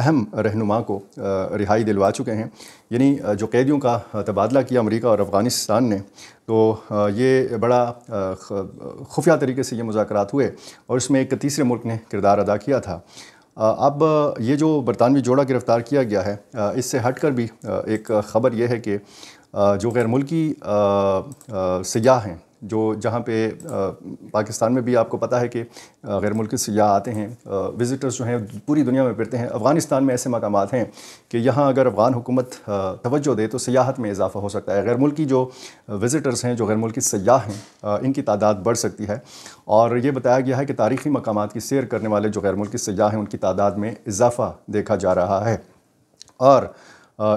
اہم رہنما کو رہائی دلوا چکے ہیں، یعنی جو قیدیوں کا تبادلہ کیا امریکہ اور افغانستان نے، تو یہ بڑا خفیہ طریقے سے یہ مذاکرات ہوئے اور اس میں ایک تیسرے ملک نے کردار ادا کیا تھا۔ اب یہ جو برطانوی جوڑا گرفتار کیا گیا ہے، اس سے ہٹ کر بھی ایک خبر یہ ہے کہ جو غیر ملکی سیاح ہیں، جو جہاں پہ پاکستان میں بھی آپ کو پتہ ہے کہ غیر ملکی سیاح آتے ہیں، وزٹرز جو ہیں پوری دنیا میں پھرتے ہیں، افغانستان میں ایسے مقامات ہیں کہ یہاں اگر افغان حکومت توجہ دے تو سیاحت میں اضافہ ہو سکتا ہے، غیر ملکی جو وزٹرز ہیں، جو غیر ملکی سیاح ہیں، ان کی تعداد بڑھ سکتی ہے، اور یہ بتایا گیا ہے کہ تاریخی مقامات کی سیر کرنے والے جو غیر ملکی سیاح ہیں ان کی تعداد میں اضافہ دیکھا جا رہا ہے۔ اور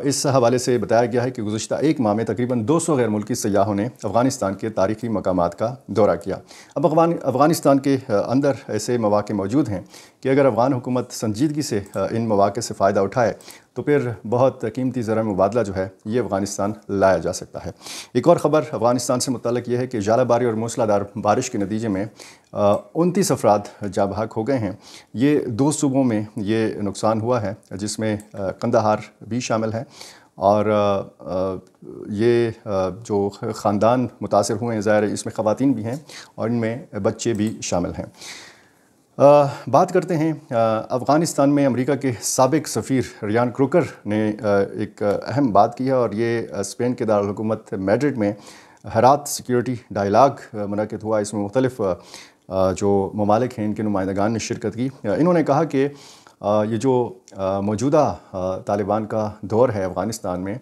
اس حوالے سے بتایا گیا ہے کہ گزشتہ ایک ماہ میں تقریباً 200 غیر ملکی سیاحوں نے افغانستان کے تاریخی مقامات کا دورہ کیا۔ اب افغانستان کے اندر ایسے مواقع موجود ہیں کہ اگر افغان حکومت سنجیدگی سے ان مواقع سے فائدہ اٹھائے تو پھر بہت قیمتی زرعی مبادلہ جو ہے یہ افغانستان لایا جا سکتا ہے۔ ایک اور خبر افغانستان سے متعلق یہ ہے کہ ژالہ باری اور موسلا دھار بارش کے نتیجے میں 29 افراد جاں بحق ہو گئے ہیں۔ یہ 2 صوبوں میں یہ نقصان ہوا ہے، جس میں قندھار بھی شامل ہے، اور یہ جو خاندان متاثر ہوئے ہیں، ظاہر ہے اس میں خواتین بھی ہیں اور ان میں بچے بھی شامل ہیں۔ بات کرتے ہیں افغانستان میں امریکہ کے سابق سفیر ریان کروکر نے ایک اہم بات کی ہے، اور یہ اسپین کے دارالحکومت میڈرڈ میں ہرات سیکیورٹی ڈائیلاگ منعقد ہوا۔ اس میں مختلف جو ممالک ہیں ان کے نمائندگان نے شرکت کی۔ انہوں نے کہا کہ یہ جو موجودہ طالبان کا دور ہے افغانستان میں،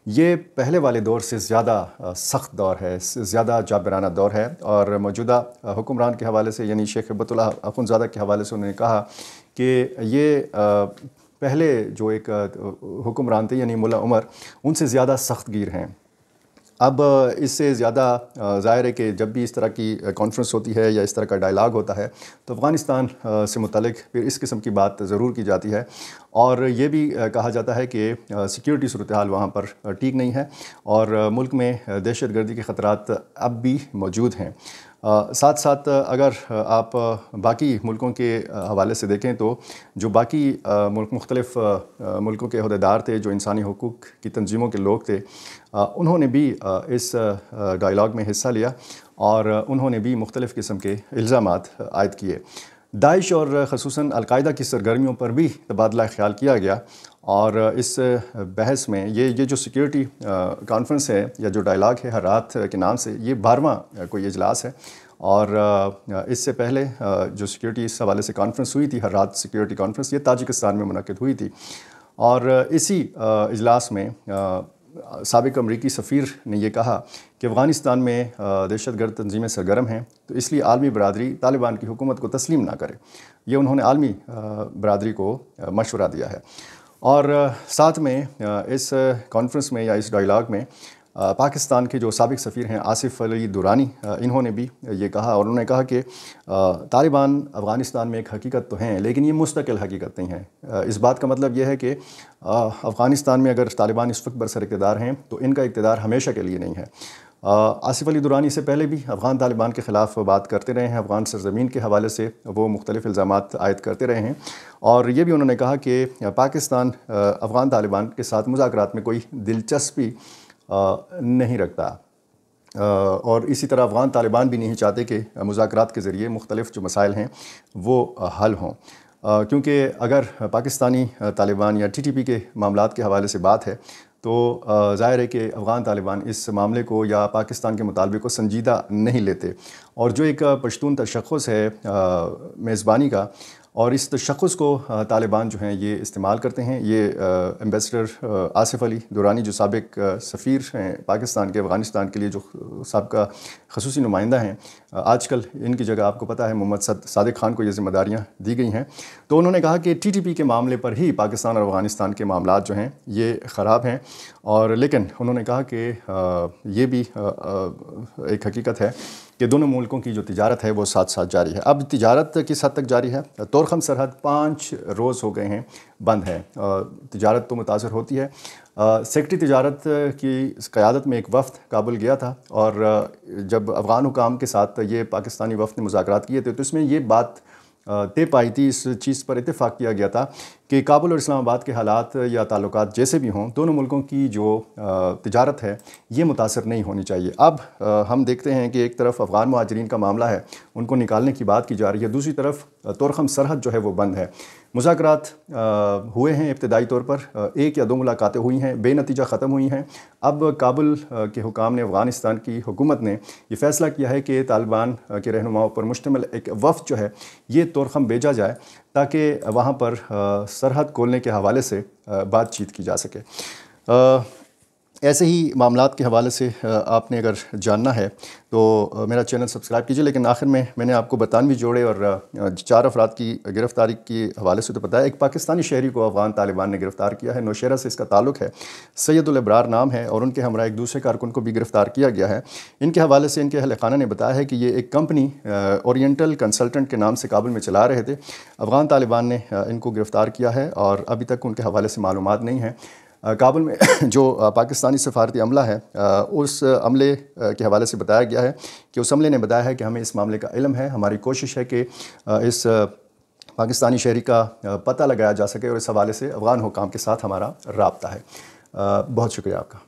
یہ پہلے والے دور سے زیادہ سخت دور ہے، زیادہ جابرانہ دور ہے، اور موجودہ حکمران کے حوالے سے یعنی شیخ ہیبت اللہ اخندزادہ کے حوالے سے انہوں نے کہا کہ یہ پہلے جو ایک حکمران تھے یعنی ملا عمر، ان سے زیادہ سخت گیر ہیں۔ اب اس سے زیادہ ظاہر ہے کہ جب بھی اس طرح کی کانفرنس ہوتی ہے یا اس طرح کا ڈائیلاگ ہوتا ہے تو افغانستان سے متعلق پھر اس قسم کی بات ضرور کی جاتی ہے، اور یہ بھی کہا جاتا ہے کہ سیکیورٹی صورتحال وہاں پر ٹھیک نہیں ہے اور ملک میں دہشت گردی کے خطرات اب بھی موجود ہیں۔ ساتھ ساتھ اگر آپ باقی ملکوں کے حوالے سے دیکھیں تو جو باقی مختلف ملکوں کے عہدیدار تھے، جو انسانی حقوق کی تنظیموں کے لوگ تھے، انہوں نے بھی اس ڈائیلاگ میں حصہ لیا اور انہوں نے بھی مختلف قسم کے الزامات عائد کیے۔ داعش اور خصوصاً القاعدہ کی سرگرمیوں پر بھی تبادلہ خیال کیا گیا، اور اس بحث میں یہ جو سیکیورٹی کانفرنس ہے یا جو ڈائیلاگ ہے ہرات کے نام سے، یہ 12واں کوئی اجلاس ہے، اور اس سے پہلے جو سیکیورٹی اس حوالے سے کانفرنس ہوئی تھی، ہرات سیکیورٹی کانفرنس، یہ تاجکستان میں منعقد ہوئی تھی، اور اسی اجلاس میں سابق امریکی سفیر نے یہ کہا کہ افغانستان میں دہشت گرد تنظیمیں سرگرم ہیں، تو اس لیے عالمی برادری طالبان کی حکومت کو تسلیم نہ کرے۔ یہ انہوں نے عالمی برادری کو مشورہ دیا ہے، اور ساتھ میں اس کانفرنس میں یا اس ڈائیلاگ میں پاکستان کے جو سابق سفیر ہیں آصف علی درانی، انہوں نے بھی یہ کہا، اور انہوں نے کہا کہ طالبان افغانستان میں ایک حقیقت تو ہیں لیکن یہ مستقل حقیقت نہیں ہے۔ اس بات کا مطلب یہ ہے کہ افغانستان میں اگر طالبان اس وقت برسر اقتدار ہیں تو ان کا اقتدار ہمیشہ کے لیے نہیں ہے۔ آصف علی درانی سے پہلے بھی افغان طالبان کے خلاف بات کرتے رہے ہیں، افغان سرزمین کے حوالے سے وہ مختلف الزامات عائد کرتے رہے ہیں، اور یہ بھی انہوں نے کہا کہ پاکستان افغان طالبان کے ساتھ مذاکرات میں کوئی دلچسپی نہیں رکھتا، اور اسی طرح افغان طالبان بھی نہیں چاہتے کہ مذاکرات کے ذریعے مختلف جو مسائل ہیں وہ حل ہوں، کیونکہ اگر پاکستانی طالبان یا ٹی ٹی پی کے معاملات کے حوالے سے بات ہے تو ظاہر ہے کہ افغان طالبان اس معاملے کو یا پاکستان کے مطالبے کو سنجیدہ نہیں لیتے، اور جو ایک پشتون تشخص ہے میزبانی کا، اور اس تشخص کو طالبان جو ہیں یہ استعمال کرتے ہیں۔ یہ ایمبیسڈر آصف علی درانی جو سابق سفیر ہیں پاکستان کے افغانستان کے لیے، جو سابقہ خصوصی نمائندہ ہیں، آج کل ان کی جگہ آپ کو پتہ ہے محمد صادق خان کو یہ ذمہ داریاں دی گئی ہیں، تو انہوں نے کہا کہ ٹی ٹی پی کے معاملے پر ہی پاکستان اور افغانستان کے معاملات جو ہیں یہ خراب ہیں، اور لیکن انہوں نے کہا کہ یہ بھی ایک حقیقت ہے کہ دونوں ملکوں کی جو تجارت ہے وہ ساتھ ساتھ جاری ہے۔ اب تجارت کس حد تک جاری ہے؟ تورخم سرحد 5 روز ہو گئے ہیں بند ہے، تجارت تو متاثر ہوتی ہے۔ سیکٹری تجارت کی قیادت میں ایک وفد کابل گیا تھا، اور جب افغان حکام کے ساتھ یہ پاکستانی وفد نے مذاکرات کیے تھے تو اس میں یہ بات طے پائی تھی، اس چیز پر اتفاق کیا گیا تھا کہ کابل اور اسلام آباد کے حالات یا تعلقات جیسے بھی ہوں، دونوں ملکوں کی جو تجارت ہے یہ متاثر نہیں ہونی چاہیے۔ اب ہم دیکھتے ہیں کہ ایک طرف افغان مہاجرین کا معاملہ ہے، ان کو نکالنے کی بات کی جا رہی ہے، دوسری طرف طورخم سرحد جو ہے وہ بند ہے۔ مذاکرات ہوئے ہیں ابتدائی طور پر، 1 یا 2 ملاقاتیں ہوئی ہیں، بے نتیجہ ختم ہوئی ہیں۔ اب کابل کے حکام نے، افغانستان کی حکومت نے یہ فیصلہ کیا ہے کہ طالبان کے رہنماؤں پر مشتمل ایک وفد جو ہے یہ طورخم بھیجا جائے تاکہ وہاں پر سرحد کھولنے کے حوالے سے بات چیت کی جا سکے۔ ایسے ہی معاملات کے حوالے سے آپ نے اگر جاننا ہے تو میرا چینل سبسکرائب کیجئے، لیکن آخر میں نے آپ کو 92 جوڑے اور 4 افراد کی گرفتاری کے حوالے سے تو بتایا۔ ایک پاکستانی شہری کو افغان طالبان نے گرفتار کیا ہے، نوشہرہ سے اس کا تعلق ہے، سید الابرار نام ہے، اور ان کے ہمراہ ایک دوسرے کارکن کو بھی گرفتار کیا گیا ہے۔ ان کے حوالے سے ان کے اہل خانہ نے بتایا ہے کہ یہ ایک کمپنی اورینٹل کنسلٹنٹ کے نام سے کابل میں چلا رہے تھے۔ افغان طالبان نے ان کو گرفتار کیا ہے اور ابھی تک ان کے حوالے سے معلومات نہیں ہیں۔ کابل میں جو پاکستانی سفارتی عملہ ہے، اس عملے کے حوالے سے بتایا گیا ہے کہ اس عملے نے بتایا ہے کہ ہمیں اس معاملے کا علم ہے، ہماری کوشش ہے کہ اس پاکستانی شہری کا پتہ لگایا جا سکے، اور اس حوالے سے افغان حکام کے ساتھ ہمارا رابطہ ہے۔ بہت شکریہ آپ کا۔